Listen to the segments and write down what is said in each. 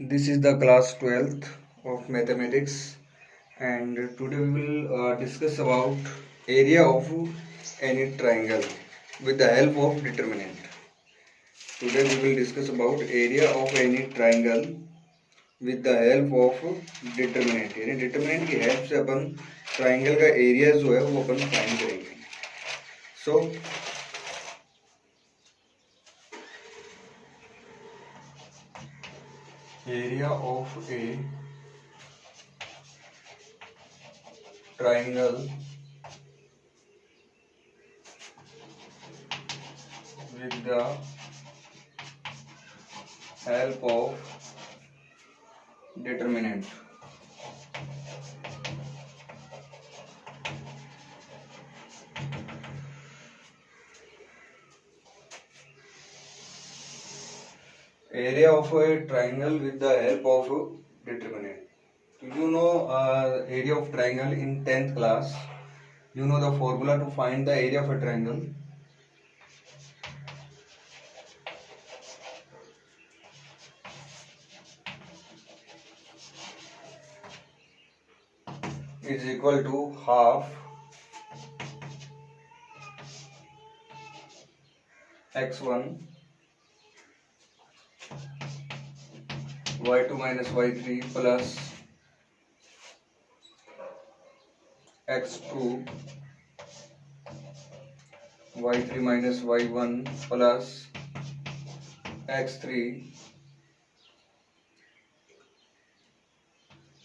This is the class 12th of mathematics, and today we will discuss about area of any triangle with the help of determinant. Today we will discuss about area of any triangle with the help of determinant. यानी determinant की help से अपन triangle का area जो है वो अपन find करेंगे. So area of a triangle with the help of determinant. Area of a triangle with the help of determinant. You know area of triangle in 10th class. You know the formula to find the area of a triangle. Is equal to half x1 y2 minus y3 plus x2 y3 minus y1 plus x3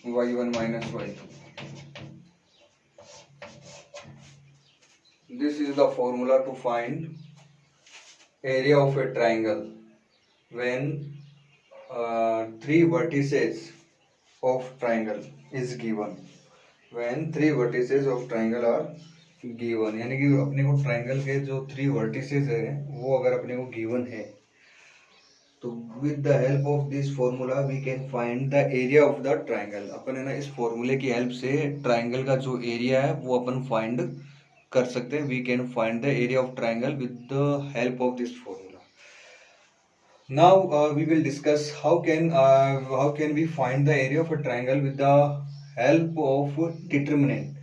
y1 minus y2. This is the formula to find area of a triangle when three vertices of triangle is given. When three vertices of triangle are given, यानी कि अपने को triangle के जो three vertices है वो अगर अपने को गिवन है तो with the help of this formula we can find the area of the triangle. अपन है ना इस फॉर्मूले की हेल्प से ट्राइंगल का जो एरिया है वो अपन फाइंड कर सकते हैं. We can find the area of triangle with the help of this formula. Now we will discuss how can we find the area of a triangle with the help of determinant.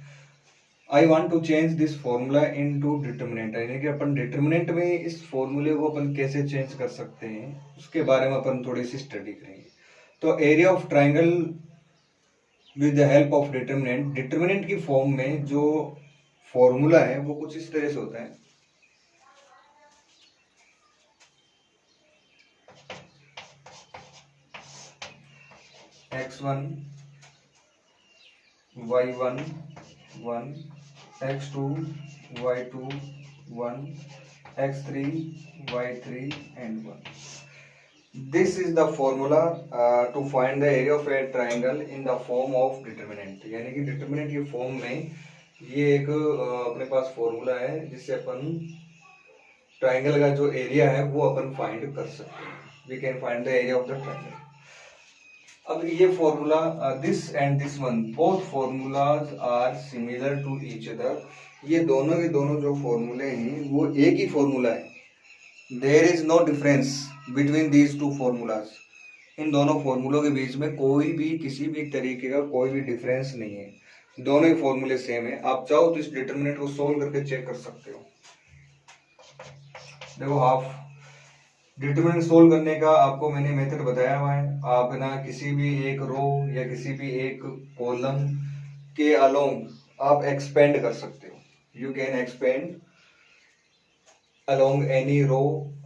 I want to change this formula into determinant. यानी कि अपन determinant में इस फॉर्मूले को अपन कैसे change कर सकते हैं उसके बारे में अपन थोड़ी सी स्टडी करेंगे. तो area of triangle with the help of determinant. Determinant की फॉर्म में जो फॉर्मूला है वो कुछ इस तरह से होता है. x1 y1 1 x2 y2 1 x3 y3 and 1. This is the formula to find the area of a triangle in the form of determinant. यानी कि determinant की फॉर्म में ये एक अपने पास फॉर्मूला है जिससे अपन ट्राइंगल का जो एरिया है वो अपन फाइंड कर सकते हैं. We can find the area of the triangle. अब ये formula this and this one both formulas are similar to each other. ये दोनों के दोनों जो फॉर्मूले हैं वो एक ही फॉर्मूला है. There is no difference between these two formulas. इन दोनों फॉर्मूलों के बीच में कोई भी किसी भी तरीके का कोई भी डिफरेंस नहीं है. दोनों ही फॉर्मूले सेम है. आप चाहो तो इस डिटरमिनेंट को सोल्व करके चेक कर सकते हो. देखो हाफ डिटरमिनेंट सोल्व करने का आपको मैंने मेथड बताया हुआ है. आप ना किसी भी एक रो या किसी भी एक कॉलम के अलोंग आप एक्सपेंड कर सकते हो. You can expand along any row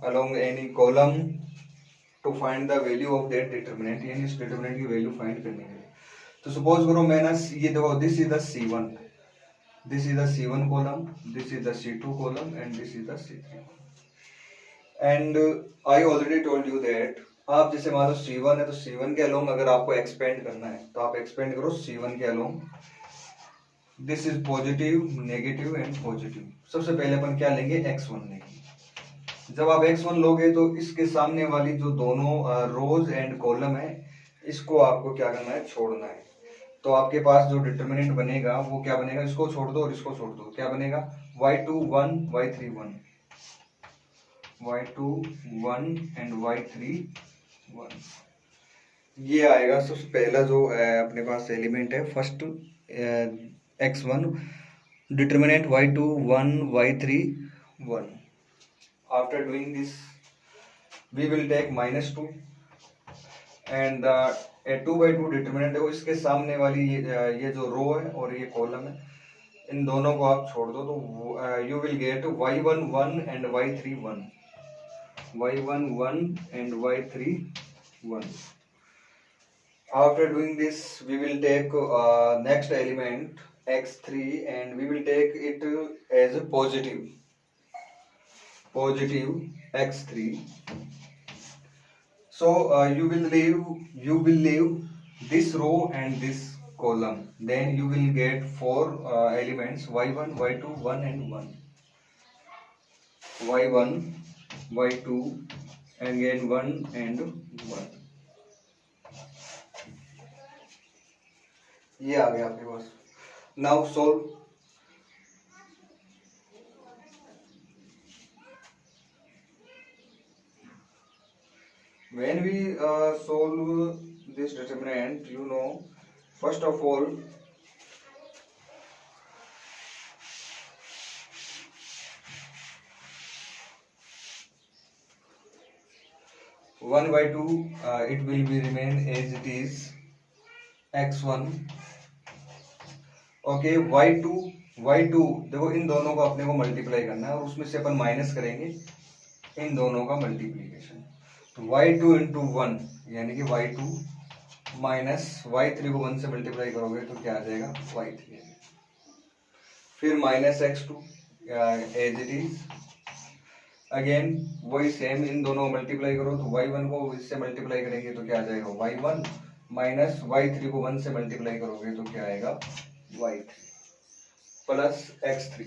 along any column to find the value of that determinant. यानी इस डिटरमिनेंट की वैल्यू फाइंड करने के लिए. तो सपोज करो मैं ना ये देखो this is the C1, this is the C1 column, this is the C2 column and this is the C3. And I already told you that आप जैसे मान लो C1 है तो C1 के अलोंग अगर आपको एक्सपेंड करना है तो आप एक्सपेंड करो C1 के along. This is positive negative and positive. सबसे पहले अपन क्या लेंगे x1 लेंगे. जब आप x1 लोगे तो इसके सामने वाली जो दोनों रोज एंड कॉलम है इसको आपको क्या करना है, छोड़ना है. तो आपके पास जो डिटरमिनेंट बनेगा वो क्या बनेगा, इसको छोड़ दो और इसको छोड़ दो, क्या बनेगा y2 1 y3 1, y2 1 and y3 1. ये आएगा सबसे पहला जो अपने पास एलिमेंट है first x1, determinant y2 1, y3 1. After doing this we will take -2 and a 2 by 2 determinant देखो इसके सामने वाली ये जो रो है और ये कॉलम है, इन दोनों को आप छोड़ दो तो you will get y1 1 and y3 1, y1 1 and y3 1. After doing this we will take next element x3 and we will take it as a positive x3. So you will leave this row and this column, then you will get four elements y1 y2 1 and 1, y1 y2 and again 1 and 1. ये आ गया आपके पास. Now solve. When we solve this determinant, you know, first of all, one by two, it will be remain as it is x1. Okay y2 देखो इन दोनों को अपने को multiply करना है और उसमें से अपन माइनस करेंगे इन दोनों का मल्टीप्लीकेशन. तो y2 इंटू 1 यानी कि y2 माइनस y3 को 1 से मल्टीप्लाई करोगे तो क्या आ जाएगा y3. फिर minus x2 as it is again वही सेम इन दोनों मल्टीप्लाई करो तो y1 को इससे मल्टीप्लाई करेंगे तो क्या आ जाएगा y1 माइनस y3 को 1 से मल्टीप्लाई करोगे तो क्या आएगा y3 plus x3,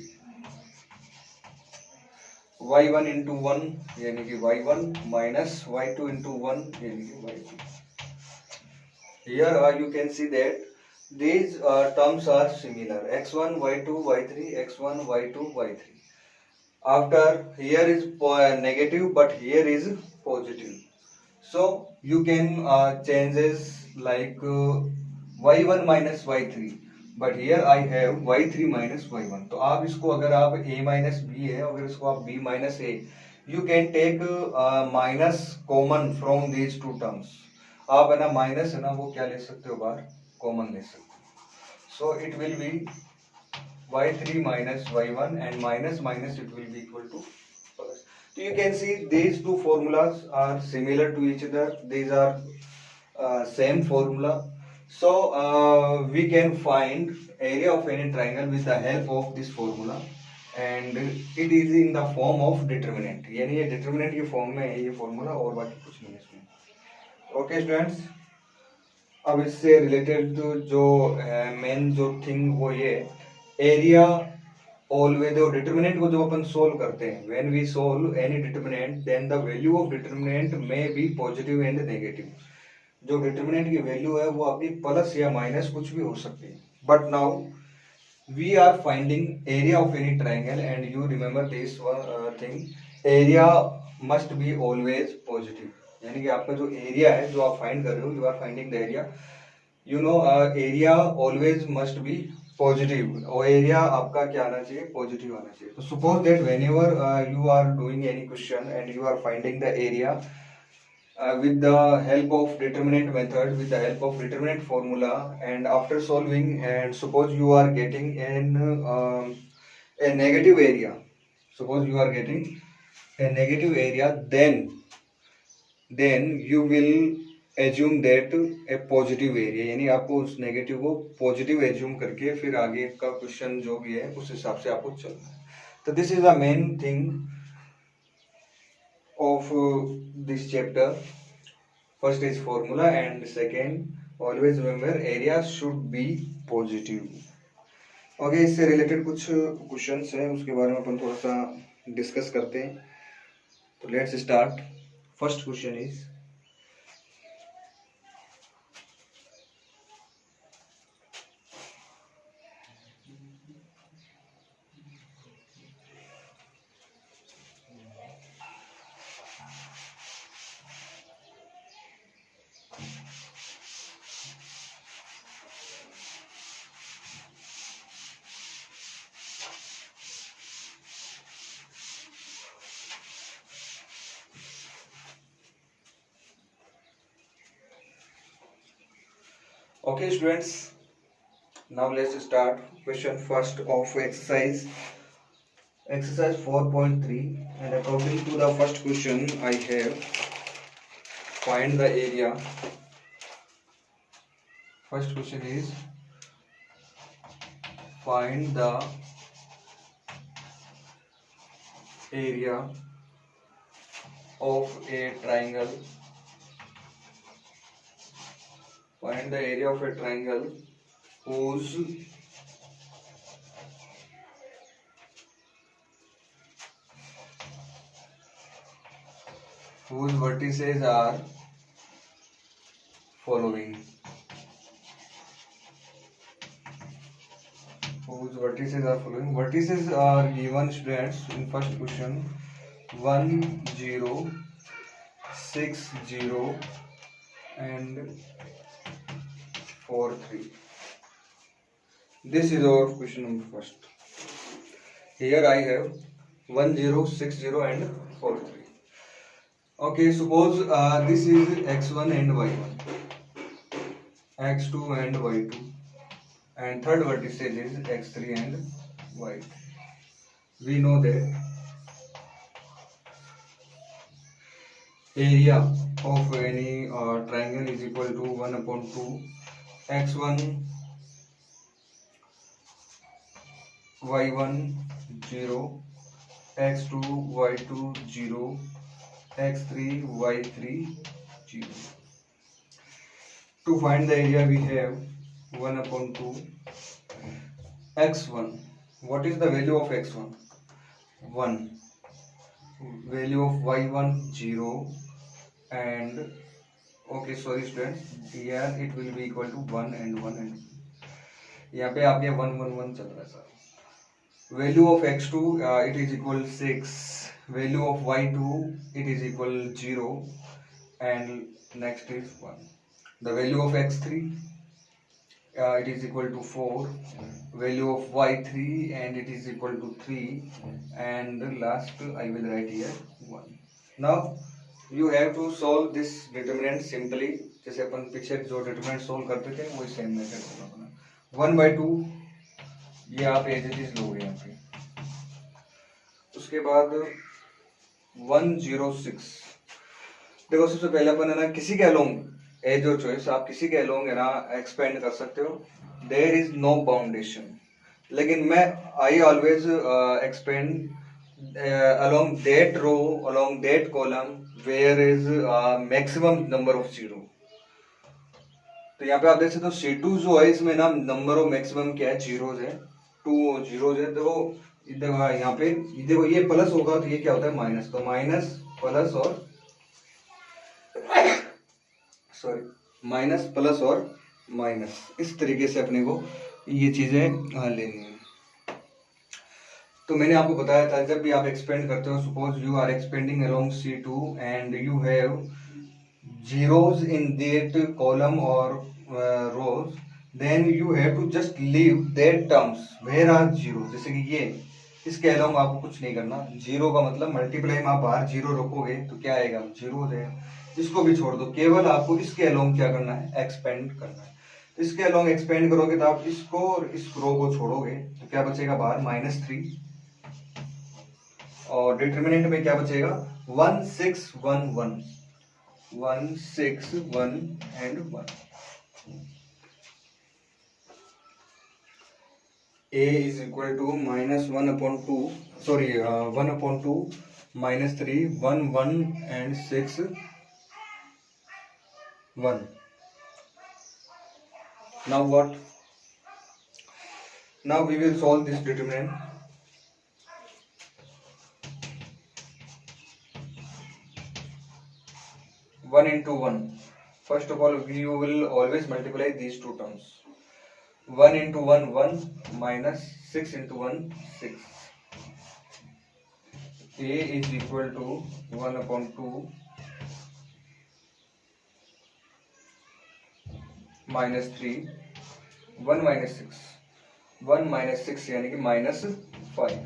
y1 into 1 यानी कि y1 माइनस y2 इंटू 1 यानी कि y2. Here you can see that these terms are similar, x1 y2 y3 x1 y2 y3. After here is negative but here is positive, so you can changes like y1 minus y3 but here I have y3 minus y1. तो आप इसको अगर आप a minus b है अगर इसको आप b minus a, you can take minus common from these two terms. आप है ना माइनस है ना वो क्या ले सकते हो बाहर कॉमन ले सकते हो. So it will be y3 minus y1 and minus minus it will be equal to plus. So you can see these two formulas are similar to each other. These are same formula. So we can find area of any triangle with the help of this formula and it is in the form of determinant. यानी ये determinant के form में है ये formula और बाकी कुछ नहीं है इसमें. ओके स्टूडेंट्स, अब इससे रिलेटेड जो मेन जो थिंग वो ये एरिया ऑलवेज और डिटर्मिनेंट को जो अपन सोल्व करते हैं when we solve any determinant then the value of determinant may be positive and negative. जो डिटर्मिनेंट की वैल्यू है वो आपकी प्लस या माइनस कुछ भी हो सकती है. But now we are finding area of any triangle and you remember this thing, area must be always positive. यानी कि आपका जो एरिया है जो आप फाइंड कर रहे हो, you are finding the area, you know area always must be positive और एरिया आपका क्या आना चाहिए पॉजिटिव आना चाहिए. तो suppose that whenever you are doing any question and you are finding the area with the help of determinant method, with the help of determinant formula, and after solving and suppose you are getting a negative area, suppose you are getting a negative area, then you will assume that a positive area, यानी आपको उस negative को positive assume करके फिर आगे का question जो भी है उस हिसाब से आपको चलना है. तो this is the main thing of this chapter. First is formula and second always remember area should be positive. Okay, इससे रिलेटेड कुछ क्वेश्चंस हैं उसके बारे में अपन थोड़ा सा डिस्कस करते हैं. तो let's start. First question is Okay, students. Now let's start. Question first of exercise 4.3, and according to the first question I have find the area. First question is find the area of a triangle. Find the area of a triangle whose vertices are following. Whose vertices are following. Vertices are given, students, in first question 1 0 6 0 and 4 3. This is our question number first. Here I have 1 0 6 0 and 4 3. Okay, suppose this is x1 and y1, x2 and y2, and third vertex is x3 and y3. We know that area of any triangle is equal to 1 upon 2 x1 y1 0, x2 y2 0, x3 y3 0. To find the area we have 1 upon 2 x1. What is the value of x1? 1. Value of y1 0, and okay, sorry students, here it will be equal to 1 and 1 and यहाँ पे आपके 1 1 1 चल रहा है sir. Value of x2 it is equal 6. Value of y2 it is equal 0, and next is 1. The value of x3 it is equal to 4. Value of y3 and it is equal to 3, and last I will write here 1. Now you have to solve this determinant simply. जैसे अपन पीछे जो determinant solve करते थे वही same method से अपना 1/2 ये आप एज इट इज लोगे यहाँ पे. उसके बाद 106. देखो सबसे पहले अपन है ना किसी के अलोंग एज और चॉइस आप किसी के अलोंग है ना एक्सपेंड कर सकते हो. There is no boundation. लेकिन मैं I always expand along that row along that column where is maximum number of zero. तो यहाँ पे आप देख सकते हो C2 जो है इसमें ना नंबर ऑफ मैक्सिमम क्या है, जीरोज है, 2 जीरोज है. देखो यहाँ पे देखो ये प्लस होगा तो ये क्या होता है माइनस. तो माइनस प्लस और सॉरी माइनस प्लस और माइनस, इस तरीके से अपने को ये चीजें लेनी है. तो मैंने आपको बताया था जब भी आप एक्सपेंड करते हो, suppose you are expanding along C2 and you have zeros in that column or rows, then you have to just leave that terms where are zero. जैसे कि ये इसके अलावा आपको कुछ नहीं करना. जीरो का मतलब मल्टीप्लाई में आप बाहर जीरो रखोगे तो क्या आएगा, जीरो हो जाएगा. इसको भी छोड़ दो, केवल आपको इसके अलोंग क्या करना है, एक्सपेंड करना है. तो इसके अलोंग एक्सपेंड करोगे तो आप इसको और इस रो को छोड़ोगे तो क्या बचेगा बाहर -3, और डिटरमिनेंट में क्या बचेगा 1 6 1 1 1 6 1 and 1. A is equal to -1 upon 2, sorry 1 upon 2 -3 1 1 and 6 1. Now what? Now we will solve this determinant. One into 1. First of all, you will always multiply these two terms. 1 into 1 1 minus 6 into 1 6. A is equal to 1 upon 2 minus 3 1 minus 6. 1 minus 6 यानी कि -5.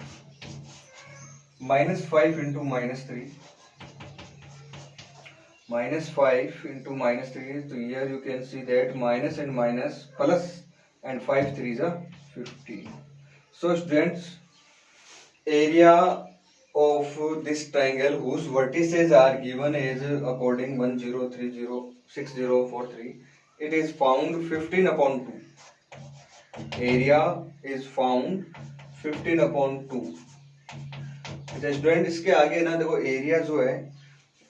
-5 into -3 -5 into -3, so here you can see that minus and minus plus, and 5 3 is 15. So students, area of this triangle whose vertices are given as according 1 0 3 0 6 0 4 3, it is found 15/2. area is found 15/2. Student इसके आगे ना देखो, area जो है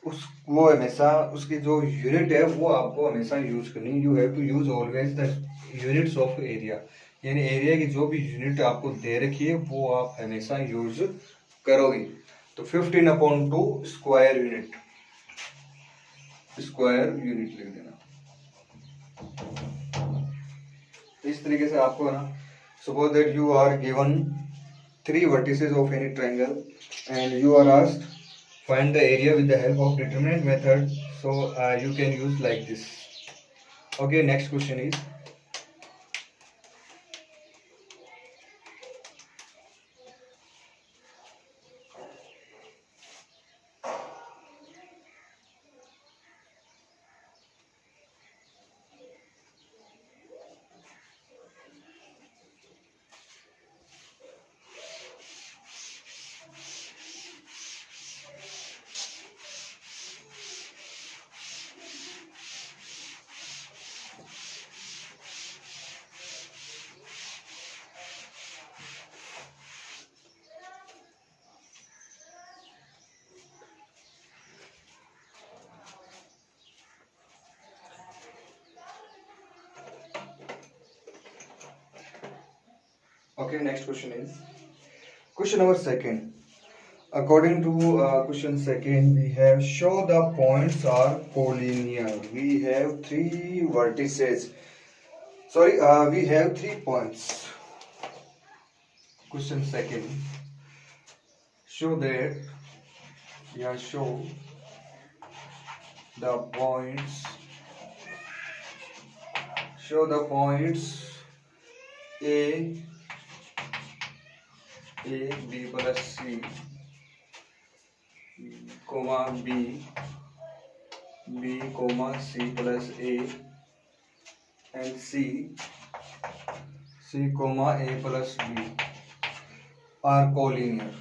उस वो हमेशा उसकी जो यूनिट है वो आपको हमेशा यूज करनी, you have to use always the units of area, यानी एरिया की जो भी यूनिट आपको दे रखी है वो आप हमेशा यूज करोगे। तो 15/2 स्क्वायर यूनिट लिख देना। इस तरीके से आपको ना, suppose that you are given 3 vertices of any triangle and you are asked find the area with the help of determinant method, so you can use like this. Okay, next question is, okay, next question is question number second. According to question second, we have show the points are collinear. We have 3 vertices. Sorry, we have 3 points. Question second. Show that, yeah, show the points. Show the points A B plus C, comma B comma C plus A, and C comma A plus B are collinear.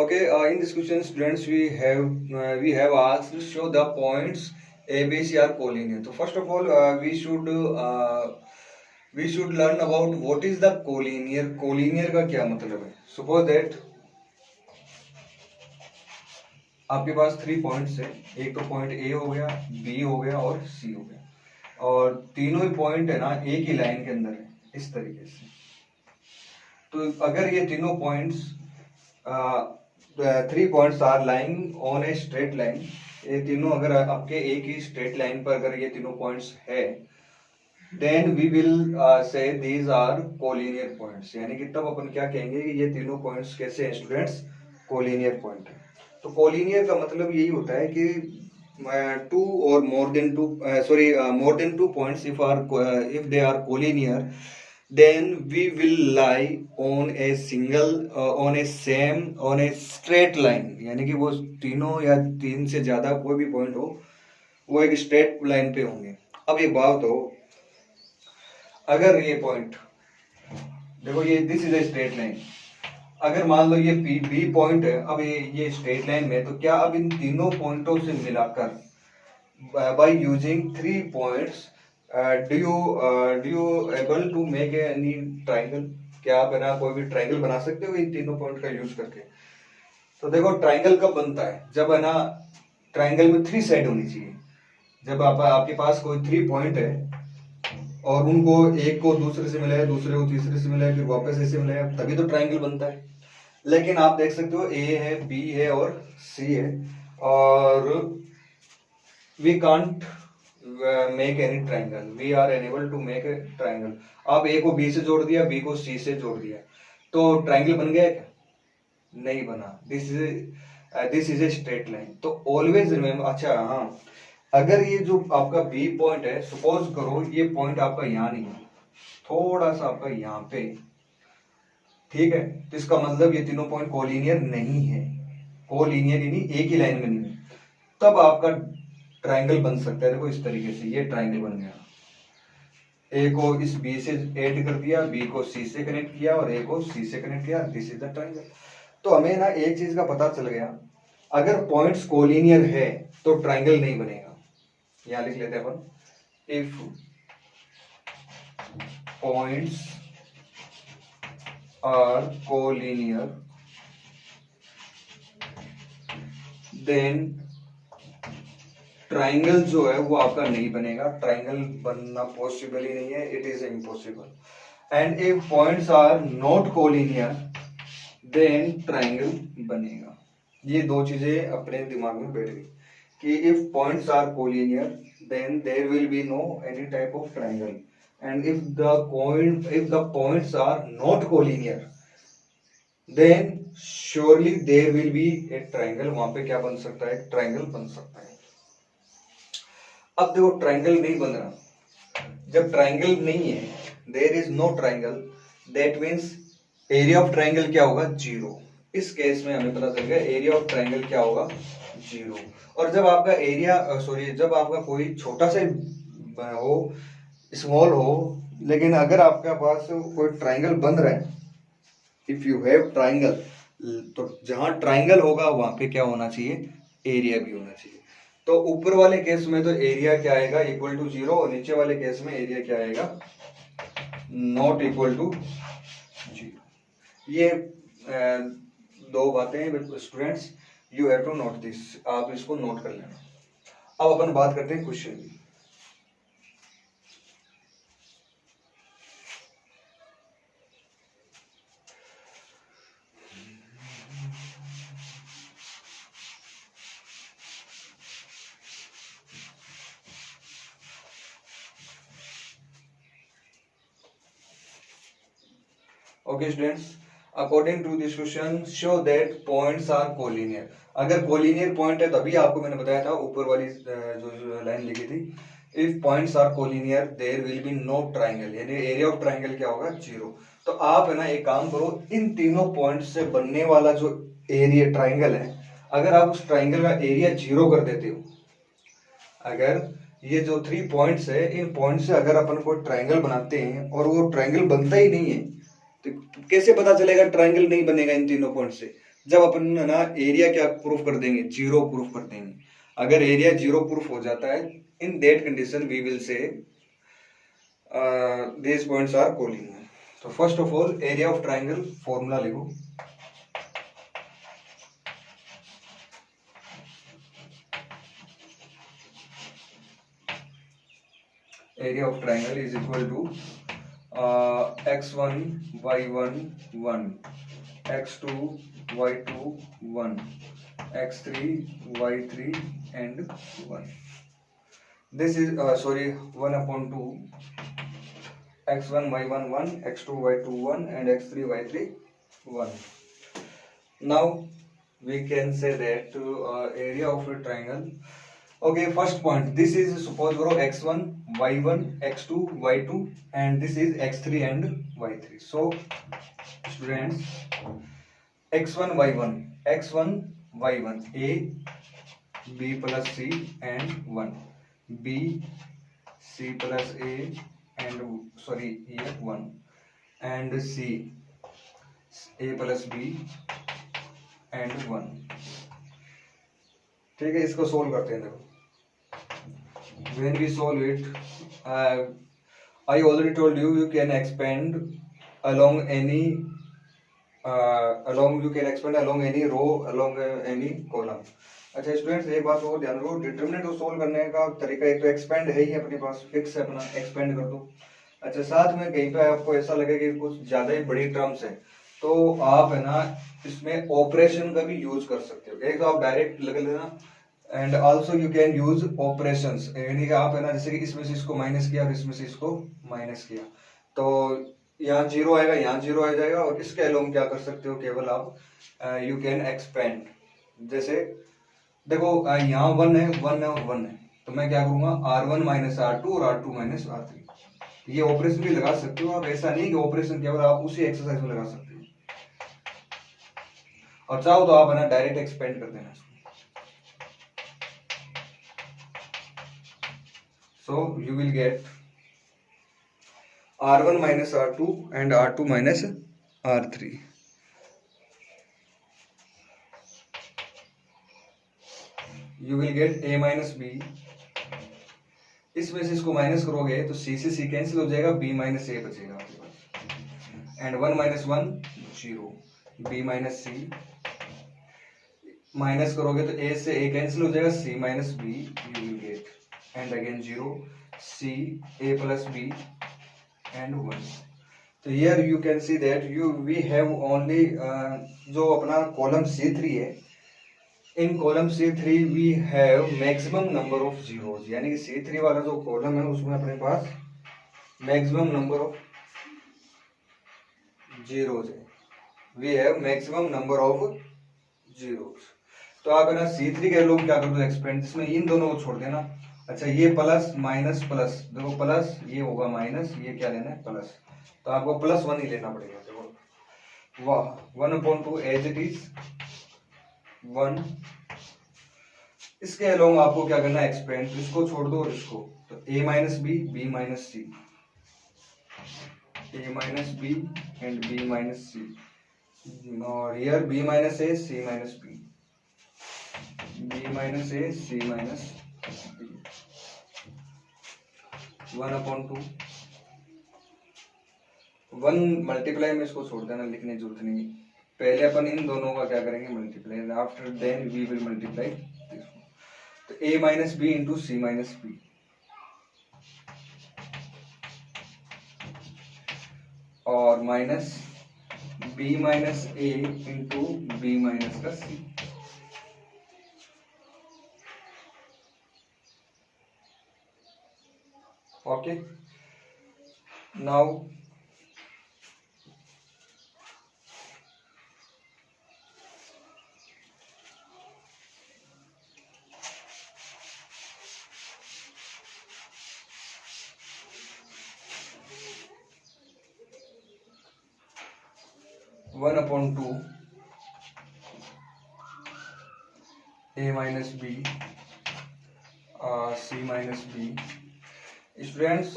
Okay, in this question, students, we have asked to show the points A, B, C are collinear. So first of all, we should learn about what is the collinear. Collinear का क्या मतलब है? Suppose that आपके पास 3 points है, एक तो point A हो गया, B हो गया और C हो गया, और तीनों ही पॉइंट है ना एक ही लाइन के अंदर है, इस तरीके से। तो अगर ये तीनों points 3 points are lying on a straight line, ये तीनों अगर आपके एक ही स्ट्रेट लाइन पर अगर ये तीनों पॉइंट्स है, then we will say these are collinear points, यानी कि तब अपन क्या कहेंगे कि ये तीनों पॉइंट्स कैसे हैं स्टूडेंट्स, collinear point है। तो collinear का मतलब यही होता है कि 2 or more than 2 points if they are collinear, then we will lie on a straight line, यानी कि वो तीनों या 3 से ज्यादा कोई भी पॉइंट हो वो एक स्ट्रेट लाइन पे होंगे। अब एक बात हो, अगर ये पॉइंट देखो, ये this is a straight line, अगर मान लो ये बी पॉइंट है, अब ये स्ट्रेट लाइन में, तो क्या अब इन तीनों पॉइंटों से मिलाकर by using 3 points do you able to make any triangle, क्या आप है ना कोई भी ट्राइंगल बना सकते हो इन तीनों पॉइंट का यूज करके? तो देखो ट्राइंगल कब बनता है, जब है ना ट्राइंगल में 3 साइड होनी चाहिए। जब आपके पास कोई 3 पॉइंट है और उनको एक को दूसरे से मिलाया, दूसरे को तीसरे से मिलाया, फिर वापस ऐसे मिलाया, तभी तो ट्राइंगल बनता है। लेकिन आप देख सकते हो ए है, बी है और सी है, और we can't make any triangle, we are unable to make a triangle. आप ए को बी से जोड़ दिया, बी को सी से जोड़ दिया, तो ट्राइंगल बन गया क्या? नहीं बना। This is a straight line. तो ऑलवेज रिमेम्बर, अच्छा हाँ, अगर ये जो आपका बी पॉइंट है, सपोज करो ये पॉइंट आपका यहाँ नहीं है, थोड़ा सा आपका यहाँ पे, ठीक है, तो इसका मतलब ये तीनों पॉइंट कोलिनियर नहीं है, कोलिनियर यानी एक ही लाइन में नहीं है, तब आपका ट्राइंगल बन सकता है। देखो इस तरीके से ये ट्राइंगल बन गया, ए को इस बी से ऐड कर दिया, बी को सी से कनेक्ट किया और ए को सी से कनेक्ट किया, दिस इज द ट्राइंगल। तो हमें ना एक चीज का पता चल गया, अगर पॉइंट्स कोलिनियर है तो ट्राइंगल नहीं बनेगा। यहां लिख लेते हैं अपन, if points are collinear then triangle जो है वो आपका नहीं बनेगा, ट्राइंगल बनना पॉसिबल ही नहीं है, it is impossible. And if points are not collinear then triangle बनेगा। ये दो चीजें अपने दिमाग में बैठ गई कि if points are collinear then there will be no any type of triangle, and if the points are not collinear then surely there will be a triangle. वहां पे क्या बन सकता है, ट्राइंगल बन सकता है। अब देखो ट्राइंगल नहीं बन रहा, जब ट्राइंगल नहीं है, there is no triangle, that means area of triangle क्या होगा, जीरो। इस केस में हमें पता चल गया एरिया ऑफ ट्राइंगल क्या होगा, जीरो। और जब आपका एरिया जब आपका कोई छोटा सा हो, स्मॉल हो, लेकिन अगर आपके पास कोई ट्राइंगल बन रहा है, इफ यू हैव ट्राइंगल, तो जहां ट्राइंगल होगा वहां पे क्या होना चाहिए, एरिया भी होना चाहिए। तो ऊपर वाले केस में तो एरिया क्या आएगा, इक्वल टू जीरो, और नीचे वाले केस में एरिया क्या आएगा, नॉट इक्वल टू जीरो। ये दो बातें students, you have to note this, आप इसको नोट कर लेना। अब अपन बात करते हैं क्वेश्चन की। Okay students, according to this question show that points are collinear. अगर कोलिनियर पॉइंट है, तभी आपको मैंने बताया था ऊपर वाली जो लाइन लिखी थी, if points are collinear there will be no triangle, यानी एरिया ऑफ ट्राइंगल क्या होगा, जीरो। तो आप है ना एक काम करो, इन तीनों पॉइंट से बनने वाला जो एरिया ट्राइंगल है, अगर आप उस ट्राइंगल का एरिया जीरो कर देते हो, अगर ये जो 3 पॉइंट्स है, इन पॉइंट से अगर अपन को ट्राइंगल बनाते हैं और वो ट्राइंगल बनता ही नहीं है, तो कैसे पता चलेगा ट्राइंगल नहीं बनेगा इन तीनों पॉइंट से, जब अपन ना एरिया क्या प्रूफ कर देंगे, जीरो प्रूफ कर देंगे। अगर एरिया जीरो प्रूफ हो जाता है, in that condition we will say these points are collinear. So first of all area of triangle formula लिखो, area of triangle is equal to x1 y1 1, x2 y2 1, x3 y3 and 1. This is 1 upon 2, x1 y1 1, x2 y2 1 and x3 y3 1. Now we can say that area of a triangle. Okay, first point, this is suppose करो x1 y1 x2 y2 and this is x3 and y3. So students, x1 y1 a b plus c and 1, b c plus a and here 1 and c a plus b and 1. ठीक है, इसको solve करते हैं। देखो when we solve it, I already told you can expand along any along any row, along any column. अच्छा students, एक बात और ध्यान रखो, डिटरमिनेंट को सोल्व करने का तरीका एक तो एक्सपेंड है ही अपने पास, फिक्स है अपना, एक्सपेंड कर दो। अच्छा, साथ में कहीं पे आपको ऐसा लगे कि कुछ ज्यादा ही बड़ी टर्म्स है, तो आप है ना इसमें ऑपरेशन का भी यूज कर सकते हो। एक तो आप डायरेक्ट लग लेना, and also you can use operations, यानी कि आप है ना जैसे कि इसमें से इसको माइनस किया और इसमें से इसको माइनस किया, तो यहाँ जीरो आएगा, यहाँ जीरो आ जाएगा, और इसके अलोंग क्या कर सकते हो, केवल आप यू कैन एक्सपेंड। जैसे देखो यहाँ 1 है और 1 है, तो मैं क्या करूंगा R1 माइनस R2 और R2 माइनस R3। ये ऑपरेशन भी लगा सकते हो आप, ऐसा नहीं कि ऑपरेशन केवल आप उसी एक्सरसाइज में लगा सकते हो, और चाहो तो आप है ना डायरेक्ट एक्सपेंड कर देना इसको। So you will get R1 minus R2 and R2 minus R3. You will get A minus B. इसमें से इसको माइनस करोगे तो C से C कैंसिल हो जाएगा, B माइनस A बचेगा आपके पास, and 1 minus 1 0, B minus C minus करोगे तो A से A कैंसिल हो जाएगा, C minus B you will get, and again 0, C A plus B and 1. तो here you can see that we have only जो अपना कॉलम C3 है, इन column C3 we have maximum number of zeros, यानी कि C3 वाला जो column है उसमें अपने पास maximum number of zeros है, we have maximum number of zeros। तो आप है ना C3 के लोग क्या कर दो एक्सपेंड, जिसमें इन दोनों को छोड़ देना। अच्छा ये प्लस माइनस प्लस, देखो प्लस ये होगा माइनस, ये क्या लेना है प्लस, तो आपको प्लस 1 ही लेना पड़ेगा। देखो वाह 1/2 एज इट इज 1। इसके अलोंग आपको क्या करना है एक्सपेंड, तो इसको छोड़ दो और इसको, तो a माइनस बी बी माइनस सी, a minus B and b minus सी, और here b minus a c minus b, b minus a c minus b, 1/2 1 multiply में इसको छोड़ देना, लिखने की जरूरत नहीं, पहले अपन इन दोनों का क्या करेंगे multiply, after then we will multiply. तो a minus B into C minus B, और minus b minus a into B minus का c। Okay now 1/2 a minus B c minus B. Students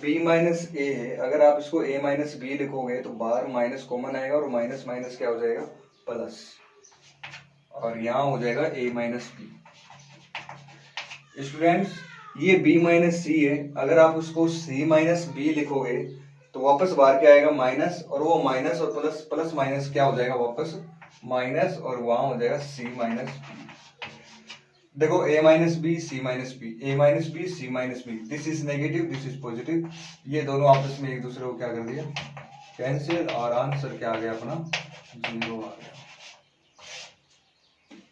b minus A है, अगर आप इसको a minus B लिखोगे तो बाहर माइनस कॉमन आएगा और माइनस माइनस क्या हो जाएगा प्लस, और यहाँ हो जाएगा a माइनस बी। स्टूडेंट्स ये b माइनस सी है, अगर आप उसको c माइनस बी लिखोगे तो वापस बाहर क्या आएगा माइनस, और वो माइनस और प्लस प्लस माइनस क्या हो जाएगा वापस माइनस, और वहां हो जाएगा c माइनस बी। देखो a minus B C minus B, A minus B C minus B, this is negative this is positive, ये दोनों आपस में एक दूसरे को क्या कर दिया कैंसिल, और आंसर क्या आ गया अपना 0 आ गया।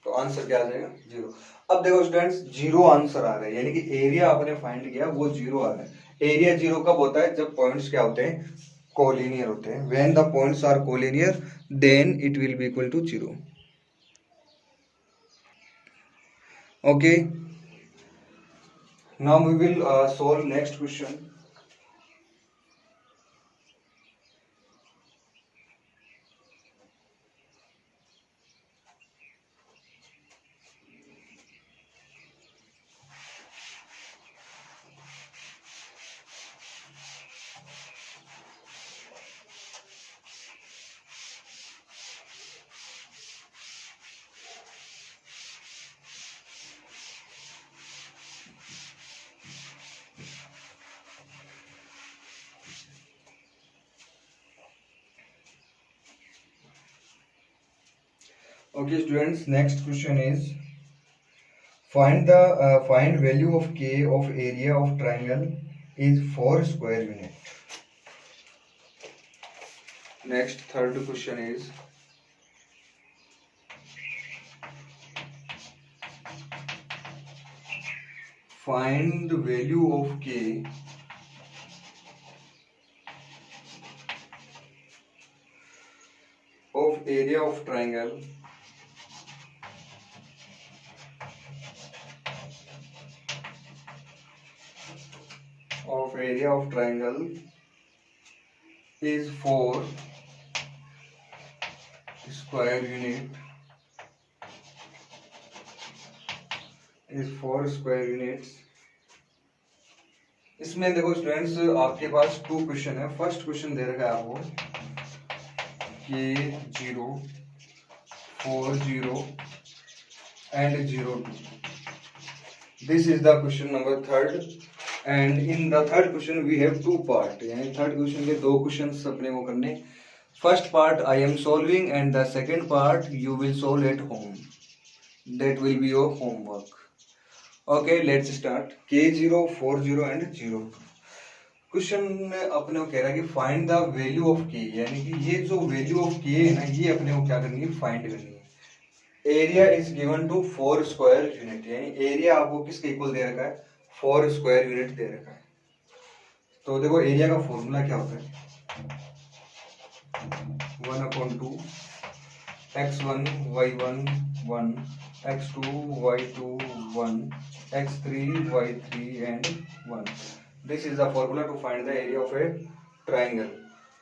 तो आंसर क्या आ जाएगा 0। अब देखो स्टूडेंट्स 0 आंसर आ रहा है, यानी कि एरिया आपने फाइंड किया वो 0 आ रहा है। एरिया 0 कब होता है, जब पॉइंट्स क्या होते हैं कोलिनियर होते हैं, when the points are collinear then it will be equal to 0। Okay, now we will solve next question. Okay students, next question is find value of k of area of triangle is 4 square unit. Next third question is find the value of k of area of triangle of area of triangle is 4 square unit is 4 square units। इसमें देखो students आपके पास 2 question है। First question दे रखा है आपको K0 4 0 and 0 2। This is the question number third and in the third question we have 2 part, यानी third question के 2 questions अपने को करने। First part I am solving and the second part you will solve at home, that will be your homework। Okay, let's start। K0 4 0 and 0 2 question अपने को कह रहा है कि फाइंड द वैल्यू ऑफ के, यानी कि ये जो वैल्यू ऑफ के है ना, ये अपने को क्या करनी है, फाइंड करनी है। Area is given to 4 square unit, यानी एरिया आपको किसके इक्वल दे रखा है, 4 स्क्वायर यूनिट दे रखा है। तो देखो एरिया का फॉर्मूला क्या होता है, 1/2 x1 y1 1 x2 y2 1 x3 y3 and 1। This is the formula to find the area of a triangle।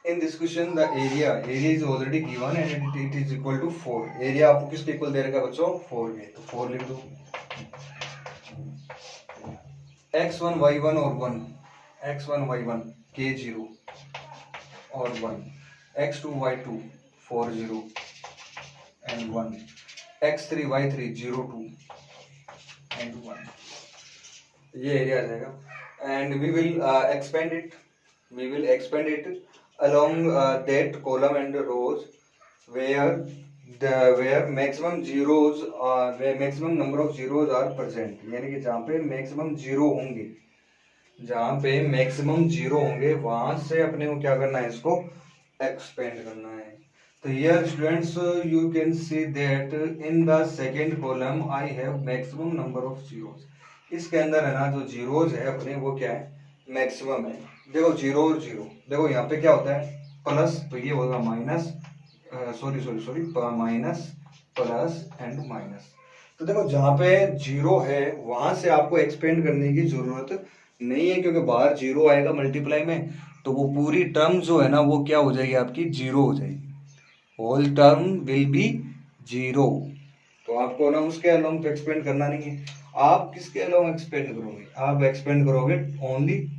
In this question the area is already given and it is equal to 4। Area आपको किसके equal दे रखा है बच्चों, 4 के, तो 4 लिख दो। x1 y1 और 1, x1 y1 k0 और 1 x2 y2 4 0 and 1 x3 y3 0 2 and 1। ये एरिया आ जाएगा and we will expand it along that column and rows where maximum zeros where maximum number of zeros are present, यानी कि जहाँ पे maximum zero होंगे, जहाँ पे मैक्सिमम जीरो होंगे वहां से अपने को क्या करना है, इसको एक्सपेंड करना है। तो here students you can see that in the second column I have maximum number of zeros. इसके अंदर है ना जो जीरोज है अपने वो क्या है, मैक्सिमम है। देखो जीरो और जीरो, देखो यहाँ पे क्या होता है प्लस, तो ये होगा minus, sorry minus plus and minus. तो देखो जहाँ पे जीरो है वहां से आपको एक्सपेंड करने की जरूरत नहीं है, क्योंकि बाहर जीरो आएगा मल्टीप्लाई में, तो वो पूरी टर्म जो है ना वो क्या हो जाएगी, आपकी जीरो हो जाएगी, whole term will be zero. तो आपको ना उसके अलोंग तो एक्सपेंड करना नहीं है। आप किसके अलोंग एक्सपेंड करोगे, आप एक्सपेंड करोगे ओनली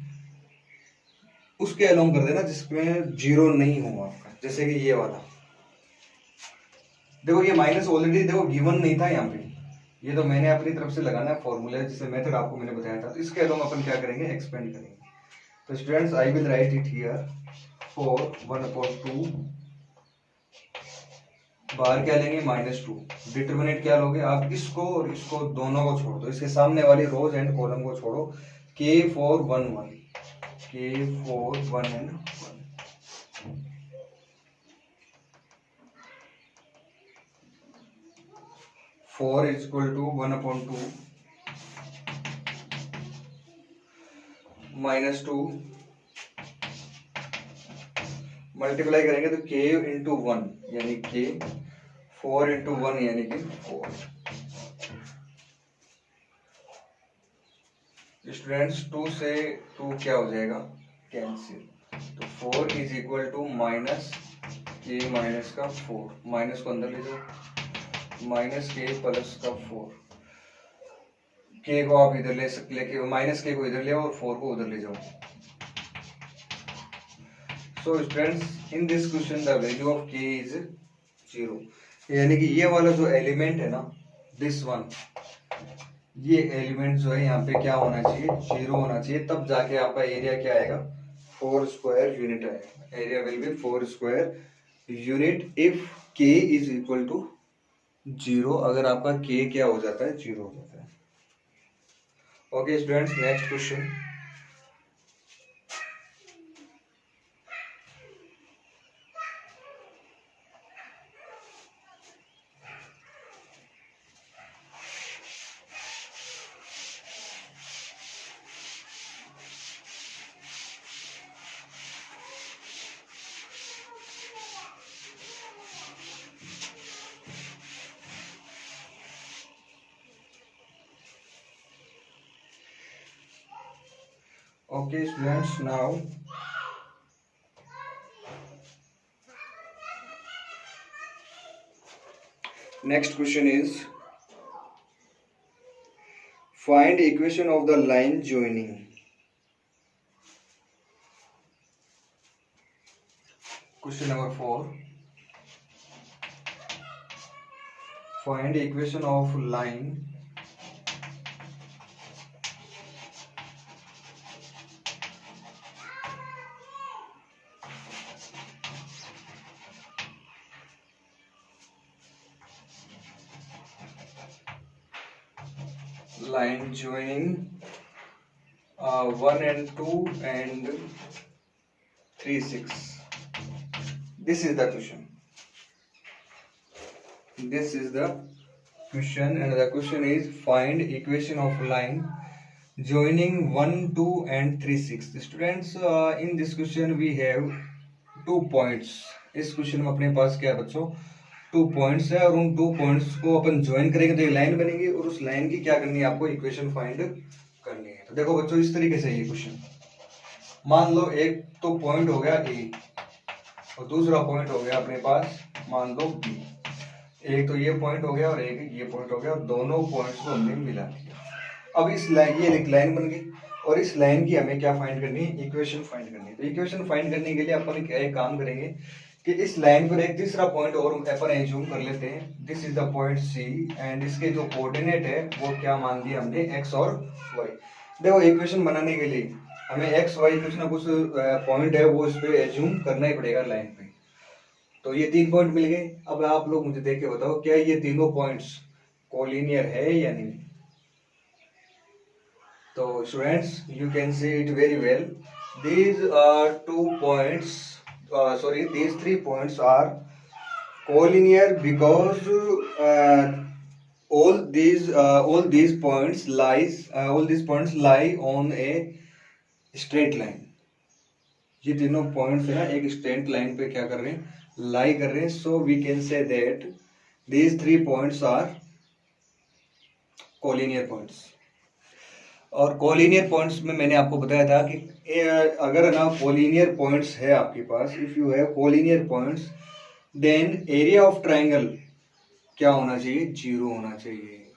उसके अलोंग कर देना जिसमें जीरो नहीं हो आपका, जैसे कि ये वाला। देखो ये माइनस ऑलरेडी देखो गिवन नहीं था यहाँ पे, ये तो मैंने अपनी तरफ से लगाना है फॉर्मूला, जिससे मेथड आपको मैंने बताया था। तो इसके अलोंग अपन क्या करेंगे, एक्सपेंड करेंगे। तो students I will write it here for 1/2, बाहर क्या लेंगे -2। डिटरमिनेंट क्या लोगे आप, इसको और इसको दोनों को छोड़ दो, इसके सामने वाली रोज एंड कॉलम को छोड़ो। K4 1 1 K4 1 and 1 4 is equal to 1/2 -2, multiply करेंगे तो K इंटू 1 यानी K, 4 इंटू 1 यानी कि 4। स्टूडेंट्स 2 से 2 क्या हो जाएगा, कैंसिल। तो 4 इज इक्वल टू माइनस के माइनस का 4, माइनस को अंदर ले जाओ, माइनस के प्लस का 4। के को आप इधर ले सकते, लेके माइनस के को इधर ले और 4 को उधर ले जाओ। So students in this question the value of के इज 0, यानी कि ये वाला जो एलिमेंट है ना, दिस वन, ये एलिमेंट जो है यहाँ पे क्या होना चाहिए, 0 होना चाहिए, तब जाके आपका एरिया क्या आएगा, 4 स्क्वायर यूनिट आएगा। Area will be 4 square unit if के इज इक्वल टू 0, अगर आपका के क्या हो जाता है, 0 हो जाता है। Okay students, next question. Okay, students, now next question is find equation of the line joining. Question number 4. Find equation of line joining 1 and 2 and 3 6. This is the question. This is the question, and the question is find equation of line joining 1 2 and 3 6. Students, in this question we have 2 points. इस question में अपने पास क्या है बच्चों, 2 points है और उन 2 points को अपन ज्वाइन करेंगे तो एक लाइन बनेगी और उस लाइन की क्या करनी है, आपको इक्वेशन फाइंड करनी है। तो देखो बच्चों, इस तरीके से ये क्वेश्चन, मान लो एक तो पॉइंट हो गया ए और दूसरा पॉइंट हो गया अपने पास मान लो बी। एक तो ये पॉइंट हो गया और एक ये पॉइंट हो गया और दोनों पॉइंट्स को हमने मिला दिया। अब इस लाइन, ये एक लाइन बन गई और इस लाइन की हमें क्या फाइंड करनी है, इक्वेशन फाइंड करनी है। तो इक्वेशन फाइंड करने के लिए अपन एक काम करेंगे कि इस लाइन पर एक तीसरा पॉइंट और अपन एज्यूम कर लेते हैं। This is the point C and इसके जो कोऑर्डिनेट है वो क्या मान दिया हमने, एक्स और वाई। देखो इक्वेशन बनाने के लिए हमें एक्स वाई कुछ ना कुछ पॉइंट है वो इस पे एज्यूम करना ही पड़ेगा लाइन पे। तो ये 3 पॉइंट मिल गए। अब आप लोग मुझे देख के बताओ क्या ये तीनों पॉइंट्स कोलिनियर है या नहीं। तो students, you can see it very well. these are 2 points, these 3 points are collinear because all these points lie on a straight line. ये तीनों पॉइंट्स है ना एक स्ट्रेट लाइन पे क्या कर रहे हैं, लाई कर रहे हैं। So we can say that these 3 points are collinear points. और कोलिनियर पॉइंट्स में मैंने आपको बताया था कि अगर ना कोलिनियर पॉइंट्स है आपके पास, if you have collinear points then area of triangle क्या होना चाहिए, 0 होना चाहिए।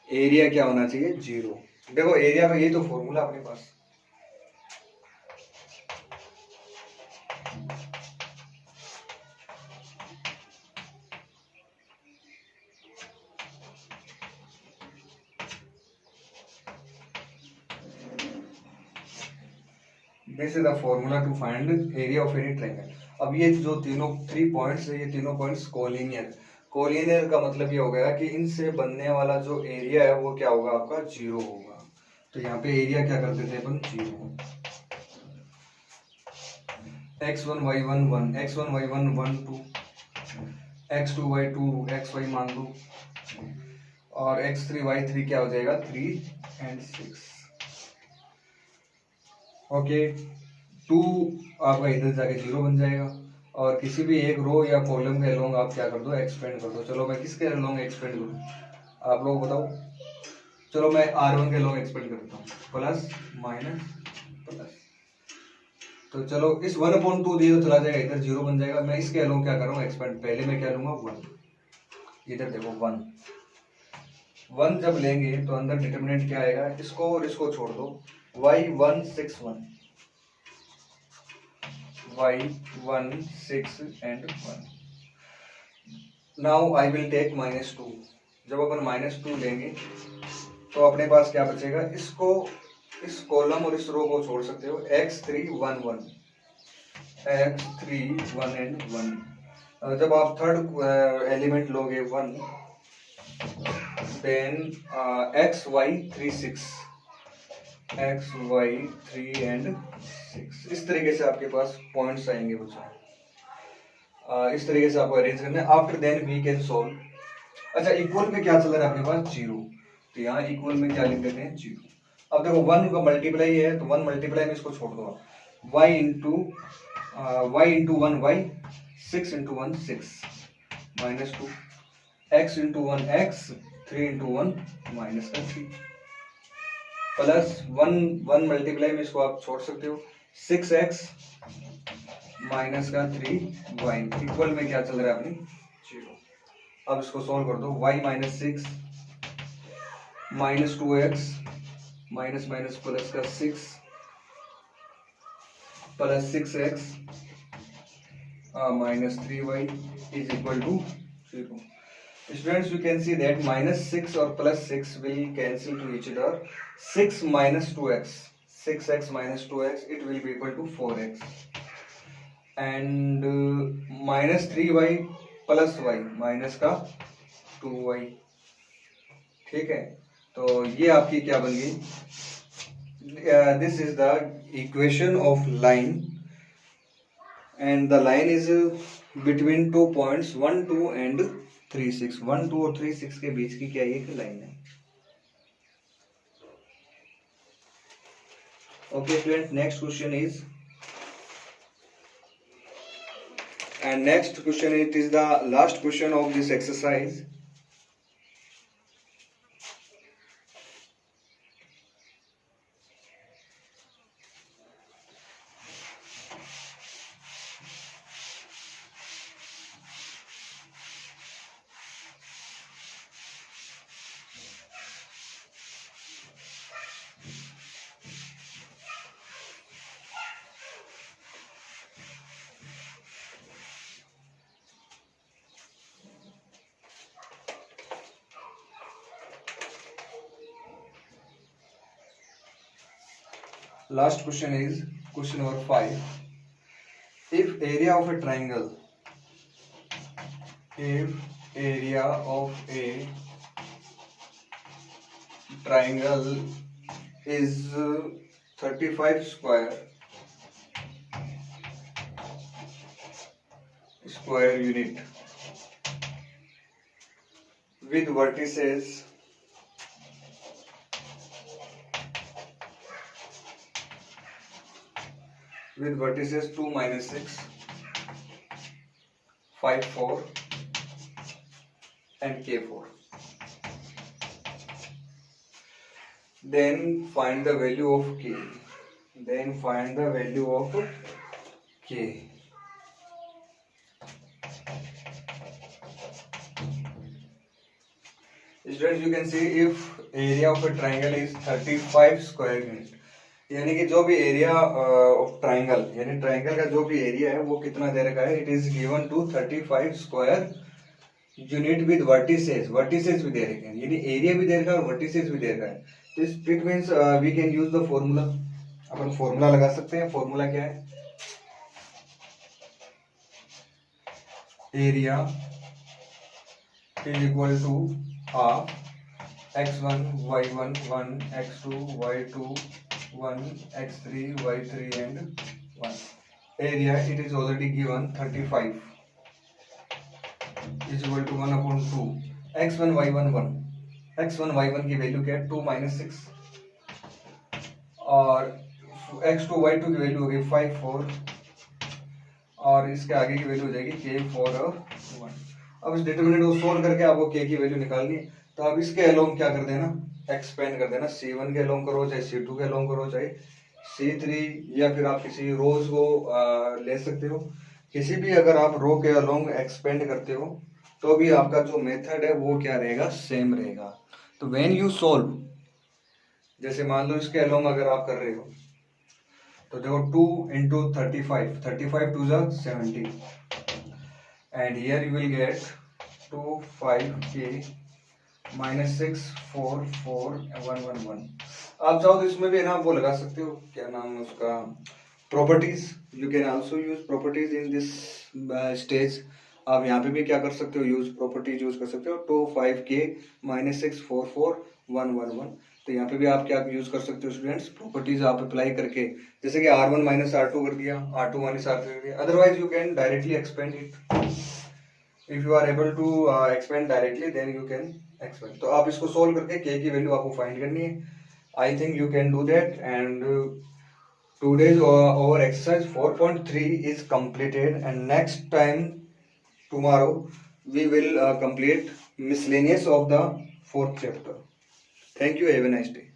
एरिया क्या होना चाहिए, 0। देखो एरिया का ये तो फॉर्मूला अपने पास, this is the formula to find area of any triangle. अब ये जो तीनों 3 पॉइंट्स है, ये तीनों पॉइंट्स कोलिनियर। कोलिनियर का मतलब ये हो गया कि इनसे बनने वाला जो एरिया है वो क्या होगा, आपका 0 होगा। तो यहाँ पे एरिया क्या कर देते हैं अपन, 0। x1 y1 1, x1 y1 1 2, x2 y2 xy मान लो और x3 y3 क्या हो जाएगा, 3 and 6। ओके, 2 आपका इधर जाके 0 बन जाएगा और किसी भी एक रो या कॉलम के अलोंग आप क्या कर दो, एक्सपेंड कर दो। चलो मैं किसके अलोंग एक्सपेंड करूँ, आप लोग बताओ। चलो मैं R1 के अलोंग एक्सपेंड करता हूँ, प्लस माइनस प्लस। तो चलो इस 1/2 दिए तो चला जाएगा, इधर 0 बन जाएगा। मैं इसके अलोंग क्या कर रहा हूँ, एक्सपेंड। पहले मैं क्या लूंगा, 1। इधर देखो 1 जब लेंगे तो अंदर डिटरमिनेंट क्या आएगा, इसको और इसको छोड़ दो, y1 6 1, y1 6 and 1। Now I will take -2। जब अपन -2 लेंगे तो अपने पास क्या बचेगा, इसको, इस कॉलम और इस रो को छोड़ सकते हो। x3 1 1, x3 1 and 1। जब आप थर्ड एलिमेंट लोगे 1 देन xy 3 6, xy 3 and 6। इस तरीके से आपके पास पॉइंट्स आएंगे बच्चों। इस तरीके से आपको अरेंज करना है। After then we can solve. अच्छा, इक्वल में क्या चल रहा है आपके पास, 0। तो यहाँ इक्वल में क्या लिख देते हैं, 0। अब देखो 1 का मल्टीप्लाई है तो 1 मल्टीप्लाई में इसको छोड़ दो आप, y into 1 y, 6 into 1 6 -2, x into 1 x, 3 into 1 -3। Plus 1 multiply में इसको आप छोड़ सकते हो, 6x माइनस का 3y इक्वल में क्या चल रहा है अपनी 0। अब इसको सॉल्व कर दो, y minus 6 minus 2x minus minus plus का 6 plus 6x minus 3y is equal to 0. Students, you can see that minus 6 or plus 6 will cancel to each other. 6 minus 2x, 6x minus 2x, it will be equal to 4x. And minus 3y plus y, minus का 2y. ठीक है, तो ये आपकी क्या बन गई? This is the equation of line. And the line is between 2 points 1, 2 and 3, 6. 1, 2 और 3, 6 के बीच की क्या ये लाइन है? Okay, students. Next question is, and next question, it is the last question of this exercise. Last question is question number 5. If area of a triangle is 35 square unit with vertices 2 minus 6, 5, 4 and k4. Then find the value of k. Students, you can see if area of a triangle is 35 square unit, यानी कि जो भी area of triangle, यानी triangle का जो भी area है वो कितना दे रखा है? It is given to 35 square unit with vertices भी दे रखे हैं, यानी एरिया भी दे रखा है और वर्टिसेस भी दे रखा है। तो it means we can use the formula. अपन फॉर्मूला लगा सकते हैं। फॉर्मूला क्या है? Area is equal to half x1 y1 1 x2 y2 1 x3 y3 and 1. Area, it is already given 35 is equal to 1 upon 2 x1 y1 1 x1 y1 की value क्या है? 2 minus 6 और x2 y2 की वैल्यू होगी 5 4 और इसके आगे की वैल्यू हो जाएगी k 4 और 1। अब इस डिटरमिनेंट को सोल्व करके आपको k की वैल्यू निकालनी है। तो अब इसके अलोंग क्या कर देना? एक्सपेंड कर देना। C1 के अलोंग करो, चाहे C2 के अलोंग करो, चाहे C3, या फिर आप किसी रोज को ले सकते हो। किसी भी अगर आप रो के अलोंग एक्सपेंड करते हो तो भी आपका जो मेथड है वो क्या रहेगा? सेम रहेगा। तो व्हेन यू सोल्व, जैसे मान लो इसके अलोंग अगर आप कर रहे हो तो देखो 2 into 35 2 जा 70 and here you will get 2 5k minus 6 4 4 1 1 1। आप चाहो तो इसमें भी ना वो लगा सकते हो, क्या नाम है उसका, properties. You can also use properties in this stage. आप यहाँ पे भी क्या कर सकते हो? यूज प्रॉपर्टीज यूज कर सकते हो। 2 5k minus 6 4 4 1 1 1। तो यहाँ पे भी आप क्या यूज कर सकते हो स्टूडेंट्स? प्रॉपर्टीज आप अप्लाई करके, जैसे कि R1 minus R2 कर दिया, R2 minus R3 कर दिया। Otherwise you can directly expand it. If you are able to expand directly then you can expand. तो आप इसको सोल्व करके k की वैल्यू आपको फाइंड करनी है। I think you can do that. And today's our exercise 4.3 is completed, and next time tomorrow we will complete miscellaneous of the 4th chapter. Thank you. Have a nice day.